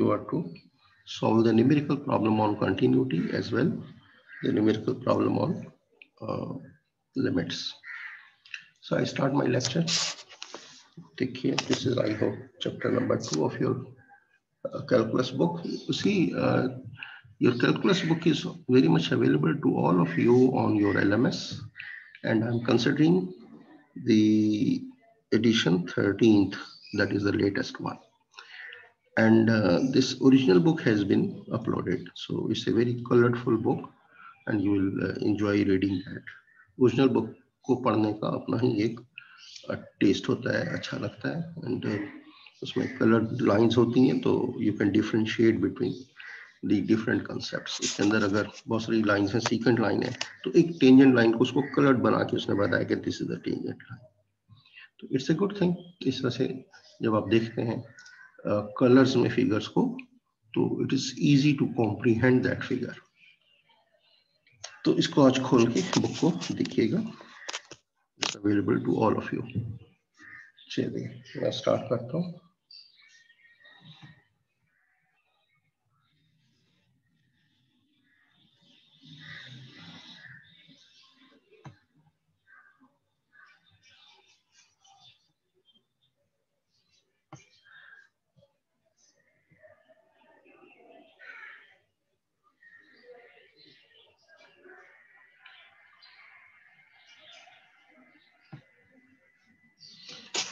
you are to solve the numerical problem on continuity as well, the numerical problem on limits. So I start my lecture. Take care. This is, I hope, chapter number 2 of your calculus book. You see, your calculus book is very much available to all of you on your LMS, and I'm considering the edition 13th, that is the latest one. And this original book has been uploaded. So it's a very colorful book and you will enjoy reading that. Original book को पढ़ने का अपना ही एक test होता है, अच्छा लगता है, and उसमें कलर लाइंस होती हैं तो you can differentiate between the different concepts. इसके अंदर अगर बहुत सारी लाइंस हैं, सीक्वेंट लाइन है, तो एक टेंजेंट लाइन को उसको कलर्ड बना के उसने बताया कि this is the tangent line. तो इट्स अ गुड थिंग. इस वजह से जब आप देखते हैं कलर्स में फिगर्स को, तो it is easy to comprehend that figure. तो इसको आज खोल के बुक को देखिएगा. It's available to all of you. चलिए मैं स्टार्ट करता हूँ.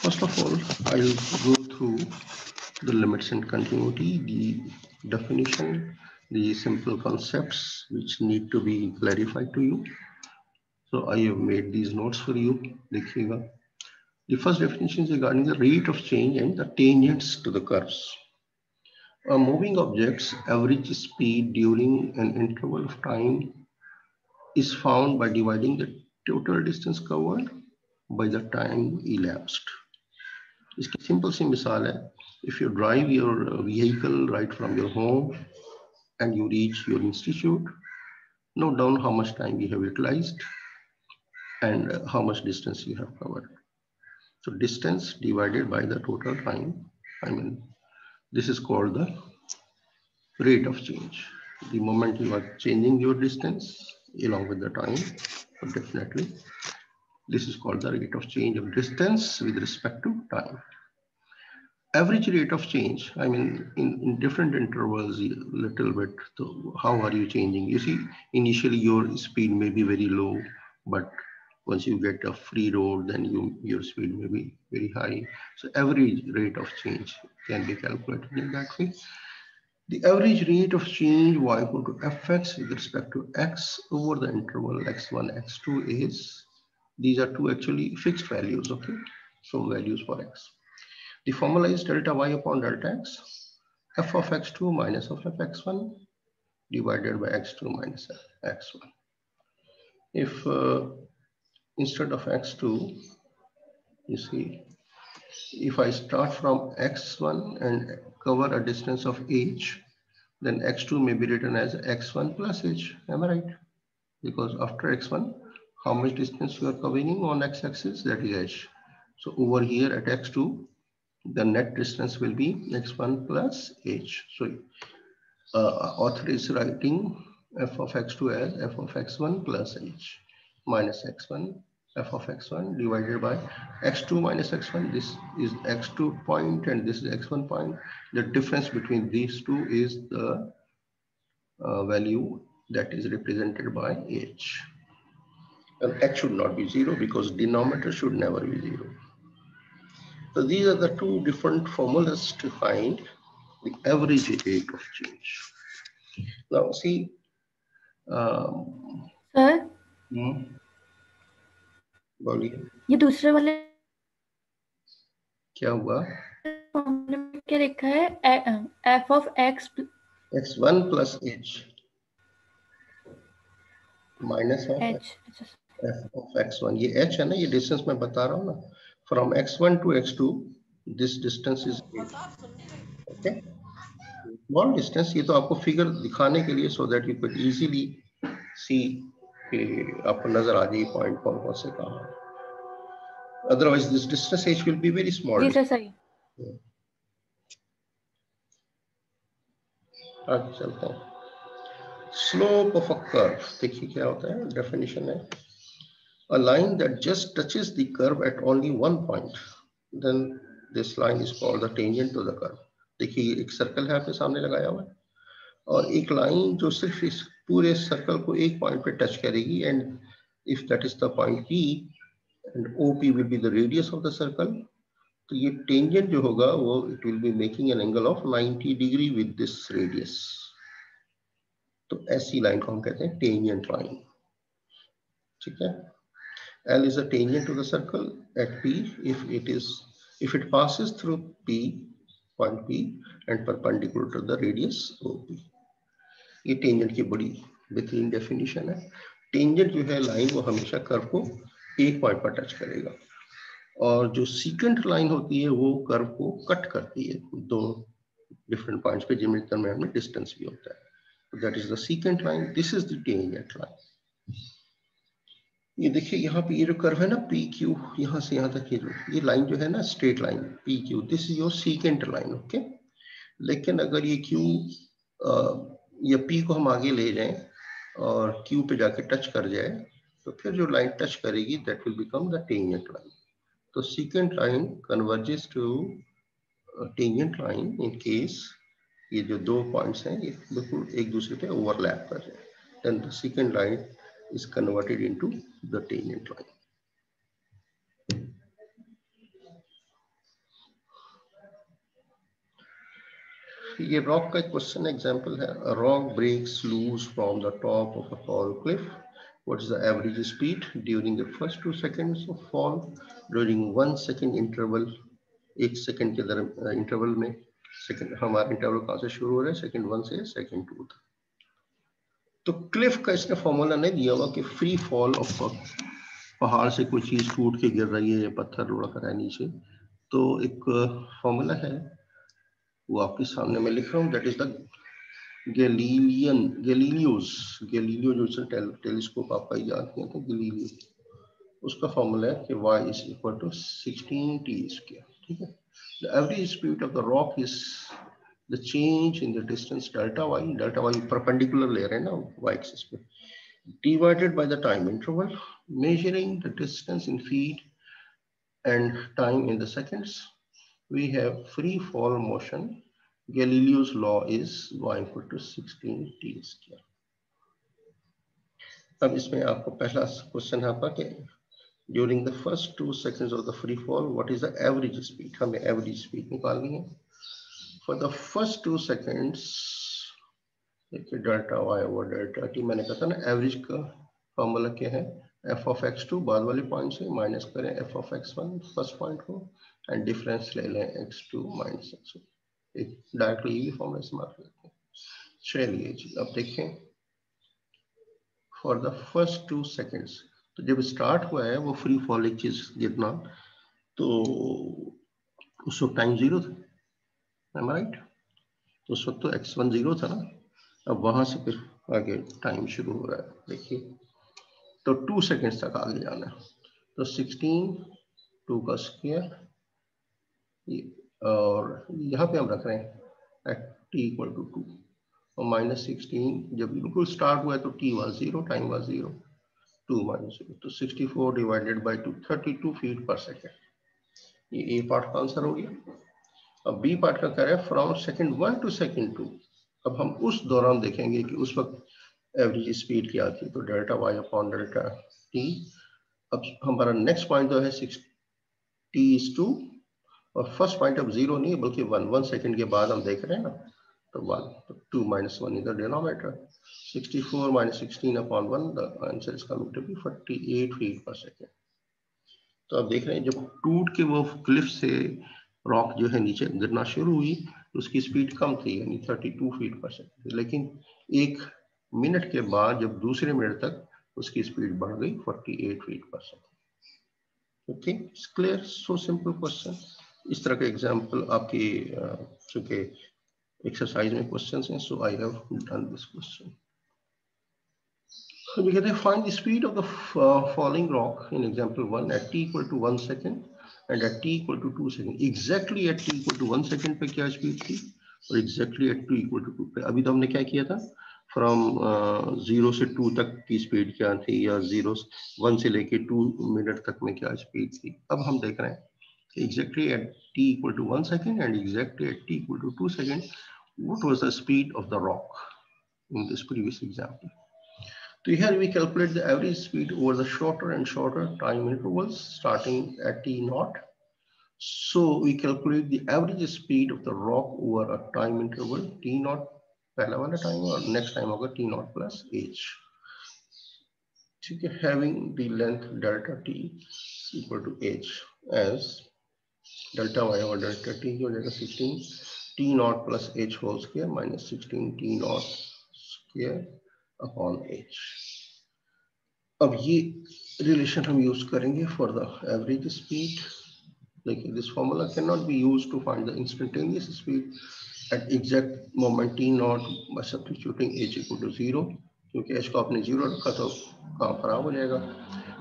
First of all, I'll go through the limits and continuity, the definition, the simple concepts which need to be clarified to you. So I have made these notes for you. देखिएगा. The first definition is regarding the rate of change and the tangents to the curves. A moving object's average speed during an interval of time is found by dividing the total distance covered by the time elapsed. इसकी simple सी मिसाल है. If you drive your vehicle right from your home and you reach your institute, note down how much time you have utilized and how much distance you have covered. So distance divided by the total time, I mean, this is called the rate of change. The moment you are changing your distance along with the time, so definitely this is called the rate of change of distance with respect to time. Average rate of change, I mean, in different intervals, a little bit. So how are you changing? You see, initially your speed may be very low, but once you get a free road, then your speed may be very high. So average rate of change can be calculated in that way. The average rate of change y equal to fx with respect to x over the interval x1, x2 is, these are two actually fixed values, okay? So values for x. The formula is delta y upon delta x, f of x2 minus of fx1 divided by x2 minus x1. If instead of x2, you see, if I start from x1 and cover a distance of h, then x2 may be written as x1 plus h. Am I right? Because after x1, how much distance you are covering on x-axis? That is h. So over here at x2, the net distance will be x1 plus h. So author is writing f of x2 as f of x1 plus h minus x1, f of x1 divided by x2 minus x1. This is x2 point and this is x1 point. The difference between these two is the value that is represented by h. And x should not be 0 because denominator should never be 0. So these are the two different formulas to find the average rate of change. Now see, sir, बोलिए. ये दूसरे वाले क्या हुआ? फॉर्मूले में क्या लिखा है? f of x x1 plus h minus of h f of x1. ये h है ना, ये डिस्टेंस मैं बता रहा हूँ ना. From x1 to x2, this distance is h. Okay. Small distance, ये तो आपको फिगर दिखाने के लिए, so that you could easily see कि आपको नजर आ जाए पॉइंट कौन कौन से कहाँ. Otherwise, this distance h will be very small. जी सर, सही. आगे चलते हैं। स्लोप ऑफ अ कर्व, देखिए क्या होता है, डेफिनेशन है a line that just touches the curve at only one point, then this line is called the tangent to the curve. देखिए एक सर्कल है आपके सामने लगाया हुआ है और एक लाइन जो सिर्फ इस पूरे सर्कल को एक पॉइंट पे टच करेगी, and if that is the point P and OP will be the radius of the circle, तो ये टेंजेंट जो होगा वो it will be making an angle of 90 degree with this radius. तो ऐसी लाइन को हम कहते हैं टेंजेंट लाइन, ठीक है। L is a tangent to the circle at P if it passes through P, point P, and perpendicular to the radius OP. ये tangent की बड़ी बेहतरीन डेफिनेशन है। टेंजेंट जो है लाइन वो हमेशा कर्व को एक पॉइंट पर टच करेगा, और जो सीकेंट लाइन होती है वो कर्व को कट करती है दो डिफरेंट पॉइंट्स पे जिनमें दरम्यान में डिस्टेंस भी होता है। That is the secant line, this is the tangent line. ये देखिए यहाँ पे ये जो कर्व है ना पी क्यू, यहाँ से यहाँ तक ये लाइन जो है ना straight line P Q, this is your secant line, okay. लेकिन अगर ये क्यू या पी को हम आगे ले जाएं और क्यू पे जाके टच कर जाए, तो फिर जो लाइन टच करेगी that will become the tangent line. तो secant line converges to tangent line in case ये जो दो पॉइंट्स हैं ये बिल्कुल एक दूसरे पे ओवरलैप कर जाए, then the secant line is converted into the tangent line. ये रॉक का एक क्वेश्चन एग्जांपल है। A rock breaks loose from the top of a tall cliff. What is the average speed during the first 2 seconds of fall during 1 second interval? 1 second के interval में, second हमारा interval कहाँ से शुरू हो रहा है, सेकंड 1 से सेकंड 2 तक। तो क्लिफ का इसने फॉर्मूला नहीं दिया हुआ कि फ्री फॉल ऑफ पहाड़ से कोई चीज टूट के गिर रही है या पत्थर लुढ़क रहा है नीचे, तो एक फॉर्मूला है वो आपके सामने मैं लिख रहा हूँ, दैट इज द गैलीलियो जो टेलीस्कोप आप पाई जानते हैं, तो गैलीलियो उसका फॉर्मूला है कि y is equal to 16t², ठीक है। The average speed of the rock is the change in the distance delta y perpendicular ले रहे हैं ना y axis पे, divided by the time interval, measuring the distance in feet and time in the seconds. We have free fall motion. Galileo's law is y equal to 16t²। अब इसमें आपको पहला question है आपका कि during the first 2 seconds of the free fall, what is the average speed? हमें average speed निकालनी है। For the first 2 seconds, देखिए delta y over delta t, मैंने कहा था ना एवरेज का फॉर्मूला क्या है, f of x2 बाद वाले पॉइंट से माइनस करें f of x1 first point को, एंड डिफरेंस ले लें x2 माइनस x1। एक डायरेक्टली ये फॉर्मूला इस्तेमाल करते हैं। चलिए जी अब देखें फॉर द फर्स्ट 2 सेकेंड्स, तो जब स्टार्ट हुआ है वो फ्री फॉल एक चीज गिरना, तो उस वक्त टाइम 0 था, राइट, तो उस वक्त तो x1 0 था ना, अब वहां से फिर आगे टाइम शुरू हो रहा है। देखिए तो 2 सेकेंड्स तक आगे जाना है, तो 16 2 का स्क्वायर, और यहाँ पे हम रख रहे हैं एट t इक्वल टू 2, और माइनस 16 जब बिल्कुल स्टार्ट हुआ है तो t was 0, time was 0, 2 minus 0, तो 64 divided by 2, 32 feet per second. ये ए पार्ट का आंसर हो गया। अब बी पार्ट का कह रहा है फ्रॉम सेकेंड 1 टू सेकेंड 2। अब हम उस दौरान देखेंगे कि उस वक्त एवरेज स्पीड क्या थी, तो delta y upon delta t। अब हमारा नेक्स्ट पॉइंट जो है 6t/2, और फर्स्ट पॉइंट अब 0 नहीं है बल्कि 1 सेकेंड के बाद हम देख रहे हैं ना, तो 1, तो 2 minus 1 is the denominator, 64 minus 16 upon 1, the answer is coming to be 48 feet per second. तो आप देख रहे हैं जब टूट के वो क्लिफ से रॉक जो है नीचे गिरना शुरू हुई तो उसकी स्पीड कम थी, यानी 32 फीट पर सेकेंड, लेकिन 1 मिनट के बाद जब दूसरे मिनट तक उसकी स्पीड बढ़ गई 48 feet per second. Okay, it's clear, so simple question. इस तरह के एग्जांपल आपकी चूंकि एक्सरसाइज में क्वेश्चंस हैं, so I have done this question. So we can find the speed of the falling rock in example 1 at t equal to 1 second and at t equal to 2 seconds. Exactly at t equal to 1 second पे क्या speed थी, और exactly at 2 equal to 2 पे अभी तो हमने क्या किया था, फ्रॉम 0 से 2 तक की स्पीड क्या थी, या 1 से लेके 2 मिनट तक में क्या स्पीड थी। अब हम देख रहे हैं exactly at t equal to 1 second and exactly at t equal to 2 second, what was the speed of the rock in this previous example. So here we calculate the average speed over the shorter and shorter time intervals starting at t naught. So we calculate the average speed of the rock over a time interval t naught पहला वाला time और next time होगा t naught plus h. ठीक है, having the length delta t equal to h as delta y over delta t हो जाएगा 16 t naught plus h whole square minus 16 t naught square upon h. अब ये relation हम use करेंगे for the average speed. देखिए, this formula cannot be used to find the instantaneous speed at exact moment t naught by substituting h equal to 0, क्योंकि h को आपने 0 रखा तो काम खराब हो जाएगा.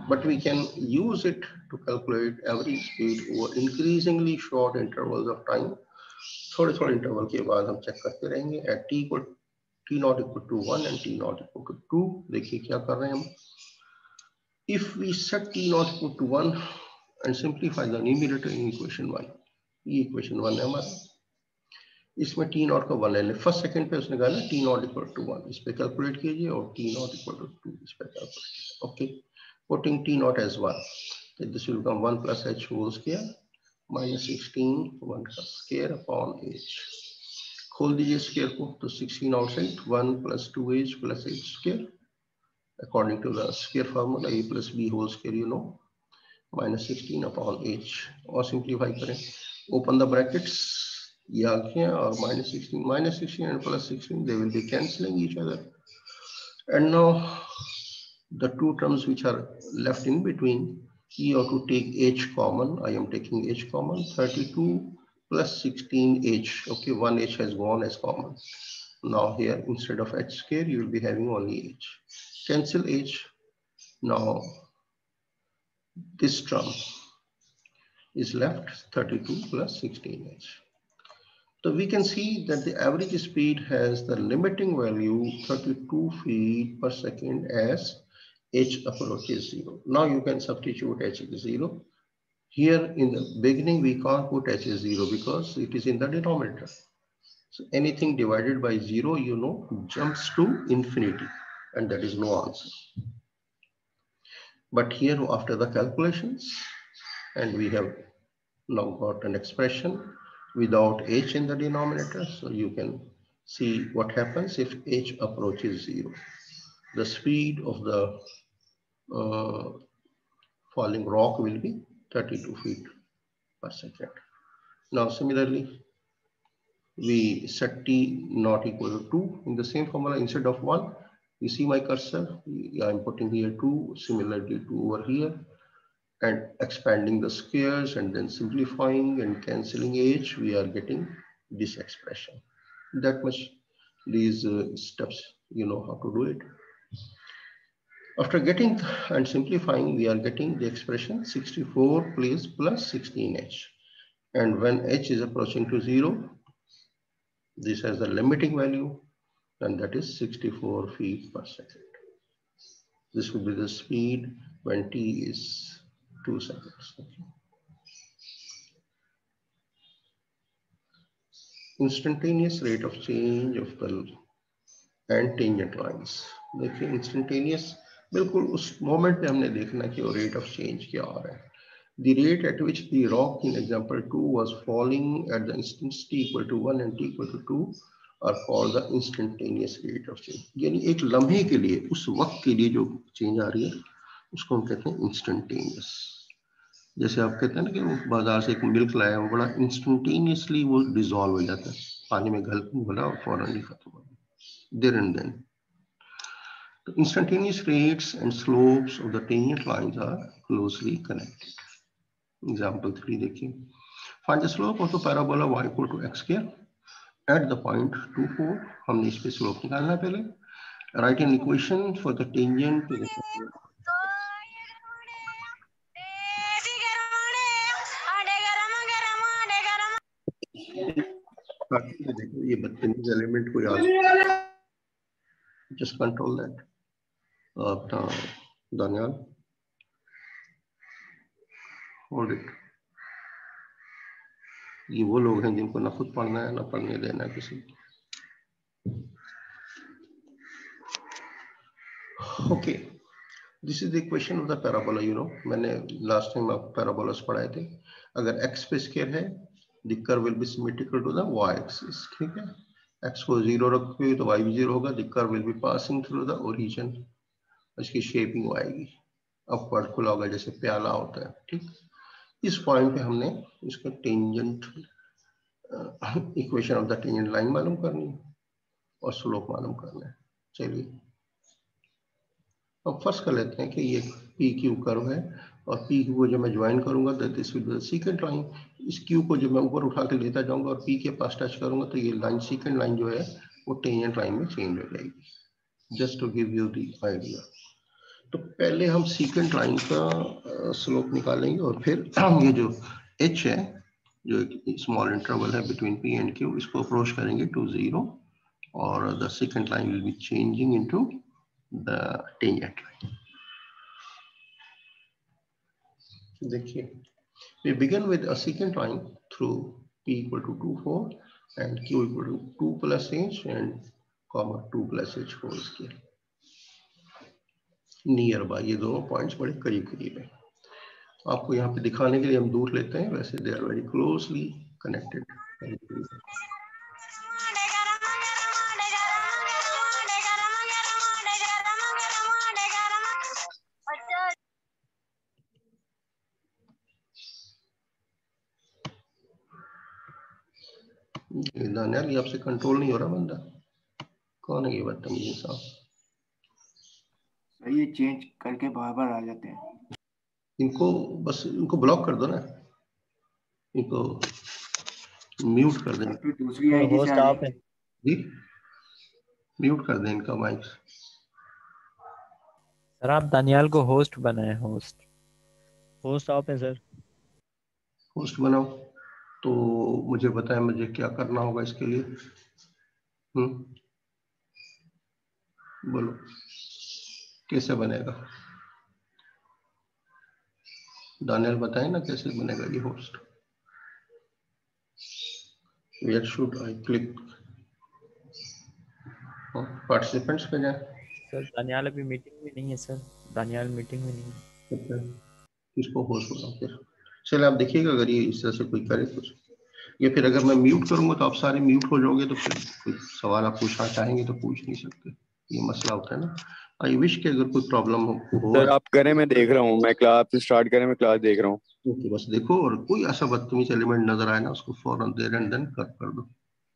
But we can use it to calculate average speed over increasingly short intervals of time. थोड़े थोड़े इंटरवल के बाद हम चेक करते रहेंगे at t naught equal to 1 and t naught equal to 2. देखिए क्या कर रहे हैं हम. If we set t naught equal to 1 and simplify the numerator in equation 1, ये equation 1 है हमारा, इसमें t naught का 1 ले लें. फर्स्ट सेकंड पे उसने कहा ना t naught equal to 1, इस पे कैलकुलेट कीजिए और t naught equal to 2 इस पे calculate. Okay, putting t naught as 1, so this will become 1 plus h whole square minus 16 1 का square upon h. खोल दीजिए स्क्वायर को तो 16 outside 1 plus 2h plus h square according to the square formula a plus b whole square you know minus 16 upon h. और simplify करें, open the brackets, ये आ गया और minus 16 and plus 16 they will be cancelling each other, and now the two terms which are left in between, you have to take h common. I am taking h common. 32 plus 16h. Okay, one h has gone as common. Now here instead of h square you will be having only h. Cancel h. Now this term is left 32 plus 16h. So we can see that the average speed has the limiting value 32 feet per second as h approaches 0. Now you can substitute h is 0. Here in the beginning we can't put h is 0 because it is in the denominator. So anything divided by 0 you know jumps to infinity and that is no answer. But here after the calculations and we have now got an expression without h in the denominator, so you can see what happens if h approaches 0. The speed of the falling rock will be 32 feet per second. Now similarly, we set t not equal to 2 in the same formula. Instead of 1, you see my cursor, I am putting here 2, similarly 2 over here, and expanding the squares and then simplifying and cancelling h, we are getting this expression. That much, these steps, you know how to do it. After getting and simplifying, we are getting the expression 64 plus 16h. And when h is approaching to 0, this has the limiting value, and that is 64 feet per second. This will be the speed when t is 2 seconds. Okay. Instantaneous rate of change of the and tangent lines. देखिए instantaneous बिल्कुल उस moment पे हमने देखना कि वो rate of change क्या आ रहा है. The rate at which the rock in example 2 was falling at the instance t equal to 1 and t equal to 2 are called the instantaneous rate of change. यानी एक लम्हे के लिए, उस वक्त के लिए जो चेंज आ रही है उसको हम कहते हैं instantaneous. जैसे आप कहते हैं ना कि वो बाजार से एक मिल्क लाया, वो बड़ा इंस्टेंटेनियसली वो डिजॉल्व हो जाता है, पानी में घुला और फौरन ही खत्म हो गया, there and then. The instantaneous rates and slopes of the tangent lines are closely connected. Example 3 देखिए. Find the slope of the parabola y equal to x square at the point 2, 4. हमने इस पे स्लोप निकालना है पहले. Write an equation for the tangent to the देखो ये बदतमीज एलिमेंट को याद, जस्ट कंट्रोल दैट। अपना दानियाल होल्ड इट। ये वो लोग हैं जिनको ना खुद पढ़ना है ना पढ़ने देना है किसी। Okay, this is the equation of the parabola. You know, मैंने लास्ट टाइम आप पैराबोलास पढ़ाए थे। अगर x पे स्क्वायर है, the curve will be symmetrical to the y axis. ठीक है, x को 0 रखोगे तो y भी 0 होगा। The curve will be passing through the origin. इसकी शेपिंग आएगी, अपवर्ड खुला होगा जैसे प्याला होता है। ठीक, इस पॉइंट पे हमने इसका tangent equation of the tangent line मालूम करनी है और स्लोप मालूम करना है। चलिए अब फर्स्ट कर लेते हैं कि ये पी क्यू कर्व है और पी क्यू को जब मैं ज्वाइन करूंगा तो this will be the secant line. इस क्यू को जब मैं ऊपर उठा के लेता जाऊंगा और पी के पास टच करूंगा तो ये लाइन सीकेंट लाइन जो है वो टेंजेंट लाइन में चेंज हो जाएगी। Just to give you the idea, तो पहले हम सीकेंट लाइन का स्लोप निकालेंगे और फिर ये जो एच है, जो एक स्मॉल इंटरवल है बिटवीन पी एंड क्यू, इसको अप्रोच करेंगे टू 0 और the secant line will be changing into the tangent line. देखिए, we begin with a secant line through p equal to 2 4 and q equal to 2 plus h and comma 2 plus h whole square। Near by, ये दोनों points बड़े करीब करीब है। आपको यहाँ पे दिखाने के लिए हम दूर लेते हैं, वैसे they are very closely connected. Daniyal, ये आपसे कंट्रोल नहीं हो रहा बंदा। कौन है ये बदतमीज इंसान? सही है, चेंज करके बार बार आ जाते हैं। इनको बस इनको ब्लॉक कर दो ना, इनको म्यूट कर दें। फिर दूसरी आईडी से आ जाए। जी, म्यूट कर दें इनका माइक। सर आप दानियाल को होस्ट बनाए। होस्ट आप हैं सर। होस्ट बनाओ तो मुझे बताएं मुझे क्या करना होगा इसके लिए। बोलो कैसे बनेगा? दानियाल बताएं ना कैसे बनेगा ये host. Where should I click? Participants पे जाए। सर दानियाल अभी मीटिंग में नहीं है सर, दानियाल मीटिंग में नहीं है। किसको होस्ट बनाओ फिर? चलिए आप देखिएगा अगर ये इस तरह से कोई करे कुछ, या फिर अगर मैं म्यूट करूंगा तो आप सारे म्यूट हो जाओगे, तो फिर कोई सवाल आप पूछना चाहेंगे तो पूछ नहीं सकते। ये मसला होता है ना। आई विश कि अगर कोई प्रॉब्लम हो सर आप करें, मैं देख रहा हूँ, मैं क्लास स्टार्ट करें, मैं क्लास देख रहा हूँ। ओके, बस देखो और कोई ऐसा बदतमीज एलिमेंट नजर आए ना उसको फौरन देर एंड देन कट कर दो।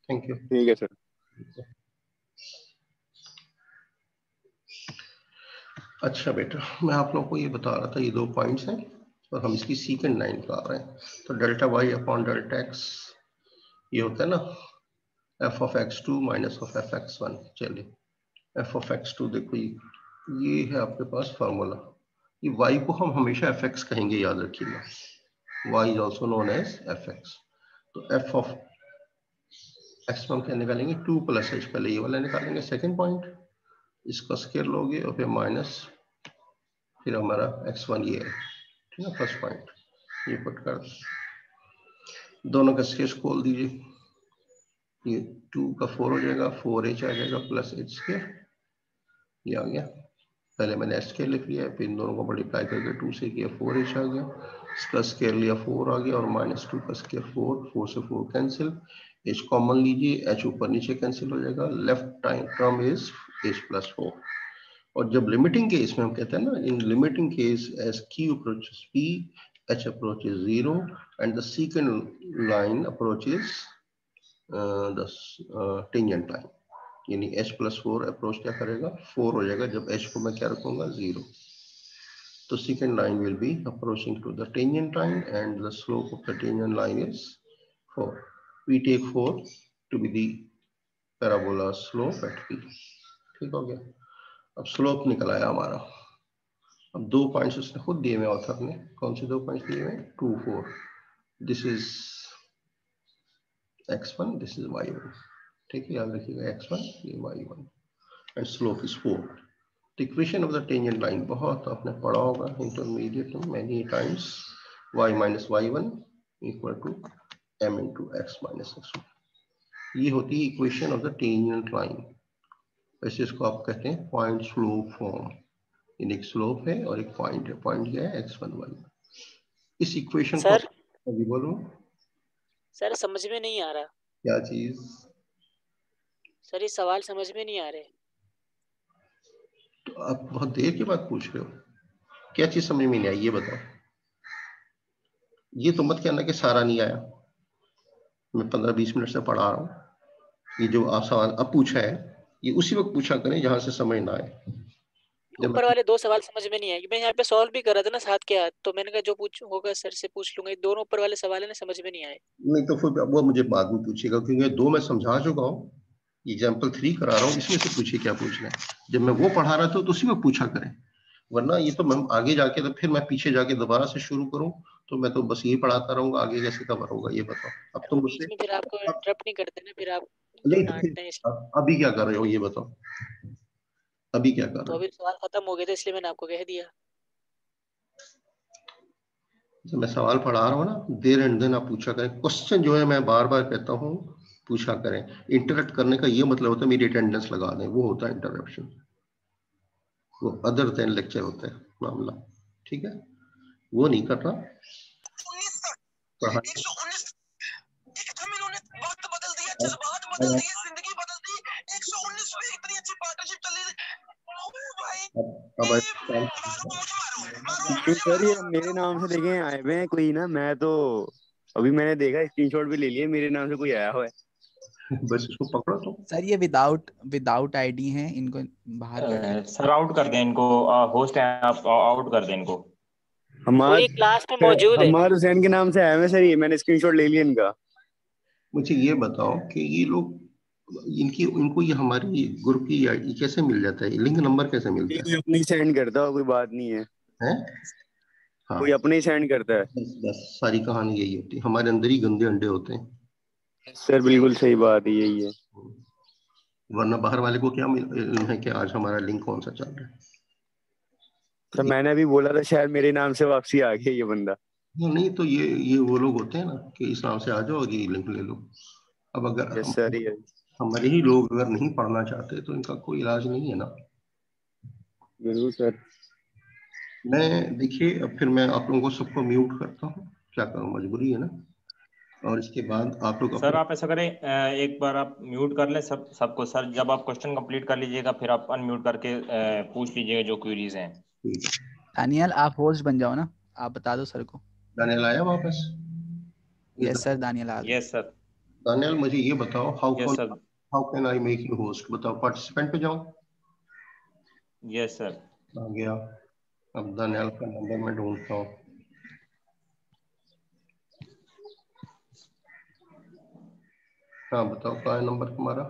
Thank you. ठीक है सर। अच्छा बेटा, मैं आप लोगों को ये बता रहा था, ये दो पॉइंट्स हैं और हम इसकी सीकेंड लाइन निकाल रहे हैं। तो delta Y upon delta X ये होता है ना F of x2 minus of F x1। चलिए एफ ऑफ x2 देखो, ये है आपके पास फार्मूला। ये y को हम हमेशा fx कहेंगे, याद रखिएगा। y is also known as fx। तो f ऑफ x हम क्या निकालेंगे? 2 प्लस h। पहले ये वाला निकालेंगे, सेकेंड पॉइंट इसका स्केयर लोगे और फिर माइनस, फिर हमारा x1 ये है। ठीक है, फर्स्ट पॉइंट ये पुट कर दो, दोनों का स्केयर खोल दीजिए। ये 2 का 4 हो जाएगा, 4h आ जाएगा प्लस h स्केयर, ये आ गया। पहले मैंने h स्केयर लिख लिया, फिर इन दोनों को मल्टीप्लाई करके 2 से किया, 4h आ गया। इसका स्केयर लिया 4 आ गया और माइनस 2 का स्केयर 4 से 4 कैंसिल, h कॉमन लीजिए, h ऊपर नीचे कैंसिल हो जाएगा। Left term is h plus 4। और जब लिमिटिंग केस में हम कहते हैं ना, in limiting case as q approaches p, h approaches 0 and the secant line approaches the tangent line, यानी h प्लस 4 अप्रोच क्या करेगा? 4 हो जाएगा जब h को मैं क्या रखूंगा? 0। तो secant line will be approaching to the tangent line and the slope of the tangent line is 4। We take 4 to be the parabola slope at p। ठीक हो गया। अब स्लोप निकल आया हमारा। अब दो पॉइंट्स उसने खुद दिए हुए ऑथर ने। कौन से दो पॉइंट्स दिए हुए? 2 4। This is x1, this is y1, ठीक है, याद रखिएगा x1 ये y1 and slope is 4। The equation of the tangent line बहुत आपने पढ़ा होगा इंटरमीडिएट में many times, y minus y1 equal to m into x minus x1। ये होती है equation of the tangent line. वैसे इसको आप कहते हैं पॉइंट स्लोप फॉर्म। एक स्लोप है और एक पॉइंट है, पॉइंट क्या है x1 y1। इस इक्वेशन को अभी बोलो सर समझ में नहीं आ रहा। क्या चीज? सर ये सवाल समझ में नहीं आ रहे। तो आप बहुत देर के बाद पूछ रहे हो, क्या चीज समझ में नहीं आई ये बताओ। ये तो मत कहना कि सारा नहीं आया, मैं 15-20 मिनट से पढ़ा रहा हूँ। ये जो आप सवाल अब पूछा है ये उसी वक्त पूछा करें जहां से समझ ना आए। ऊपर वाले 2 सवाल समझ में नहीं आए। मैं यहाँ पे सॉल्व भी कर रहा था ना साथ के हाथ, तो मैंने कहा जो पूछ होगा सर से पूछ लूंगा। ये दोनों ऊपर वाले सवाल है ना समझ में नहीं आए। नहीं तो फिर वो मुझे बाद में पूछेगा, क्योंकि 2 मैं समझा चुका हूँ, एग्जाम्पल 3 करा रहा हूँ, इसमें से पूछिए क्या पूछना है। जब मैं वो पढ़ा रहा था तो उसी में पूछा करें, वरना ये तो मैं आगे जाके तो फिर मैं पीछे जाके दोबारा से शुरू करूँ तो मैं तो बस यही पढ़ाता रहूंगा, आगे कैसे कवर होगा ये बताओ। अब तो मुझसे बीच में फिर आपको इंटरप्ट नहीं करते ना, फिर आप नहीं डांटते हैं। तो अभी क्या कर रहे हो ये बताओ, अभी क्या कर रहे हो? तो अभी सवाल खत्म हो गए थे इसलिए मैंने आपको कह दिया। जब मैं सवाल पढ़ा रहा हूँ ना, देर एंड देन आप पूछा करें। क्वेश्चन जो है मैं बार बार कहता हूँ पूछा करें। इंटरप्ट करने का ये मतलब होता है मेरी अटेंडेंस लगा दें, वो होता है इंटरप्शन, वो अदर देन लेक्चर होता है मामला, ठीक है, वो नहीं करना। सर ये मेरे नाम से देखें आए हुए हैं कोई ना, मैं तो अभी मैंने देखा स्क्रीनशॉट भी ले लिए, मेरे नाम से कोई आया हुआ है। बस इसको पकड़ो तो। सर ये विदाउट आईडी हैं, इनको बाहर कर सर आउट कर दें इनको, होस्ट है आप आउट कर दें इनको। पूरी क्लास में मौजूद है। हमार हुसैन के नाम से आया है सर, ये मैंने स्क्रीनशॉट ले लिया इनका। मुझे ये बताओ कि ये लोग इनको ये हमारी ग्रुप की आईडी कैसे मिल जाता है, लिंक नंबर कैसे मिलता है? अपनी सेंड करता हो, कोई बात नहीं है, हैं? हाँ, कोई अपने ही सेंड करता है। बस सारी कहानी यही होती है, हमारे अंदर ही गंदे अंडे होते हैं। सर बिल्कुल सही बात है, यही है। वरना बाहर वाले को क्या इल्म है कि आज हमारा लिंक कौन सा चल रहा है। तो मैंने अभी बोला था शायद मेरे नाम से वापसी आ गई ये बंदा। नहीं तो ये वो लोग होते हैं ना कि इस नाम से आ जाओ और ये लिंक ले लो। अब अगर हमारे ही लोग अगर नहीं पढ़ना चाहते तो इनका कोई इलाज नहीं है ना। जरूर सर। मैं देखिए अब फिर मैं आप लोगों को सबको म्यूट करता हूँ, क्या करूँ, मजबूरी है ना। और इसके बाद आप लोग सर आप ऐसा करें, एक बार आप म्यूट कर लें सबको। सर जब आप क्वेश्चन कंप्लीट कर लीजिएगा फिर आप अनम्यूट करके पूछ लीजिएगा जो क्वेरीज हैं। दानियल आप होस्ट बन जाओ ना, आप बता दो सर को। दानियल आया वापस? यस सर दानियल आ गया। Yes sir. दानियल मुझे ये बताओ how can I make you host, बताओ। पार्टिसिपेंट पे जाओ। यस सर आ गया। अब दानियल का नंबर मैं ढूंढता हूँ। हाँ बताओ क्या है नंबर तुम्हारा?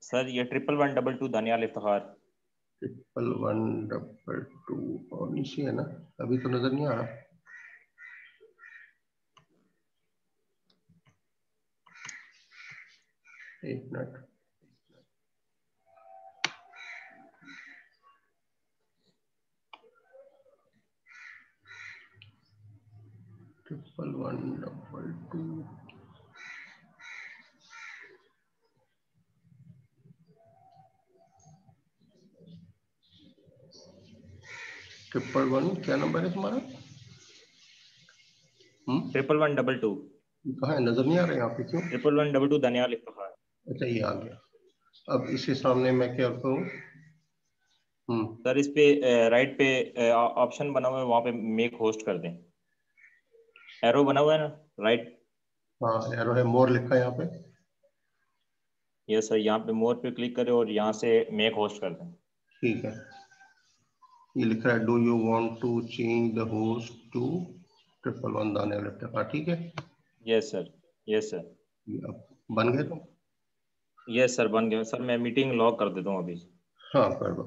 सर ये 1112 दानियाल इफ्तिखार। 1112 और नीचे है ना, अभी तो नजर नहीं आ रहा। एक मिनट। ट्रिपल 122 111 क्या नंबर है तुम्हारा? 1112 कहाँ है, नजर नहीं आ रहा यहाँ पे, क्यों? 1112 दानियाल इफ्तिखार। अच्छा ये आ गया। अब इसके सामने मैं क्या करूँ? सर इस पे राइट पे ऑप्शन बना हुआ है, वहां पे मेक होस्ट कर दें। एरो बना हुआ है ना राइट? हाँ एरो है, मोर लिखा है यहाँ पे। यस सर, यहाँ पे मोर पे क्लिक करें और यहाँ से मेक होस्ट कर दें। ठीक है, ये लिख रहा है do you want to change the host to 111 Daniyal Iftikhar, ठीक है। Yes sir. Yes sir. अब बन गए तुम? यस सर बन गया सर। मैं मीटिंग लॉग कर देता हूँ अभी। हाँ कर दो।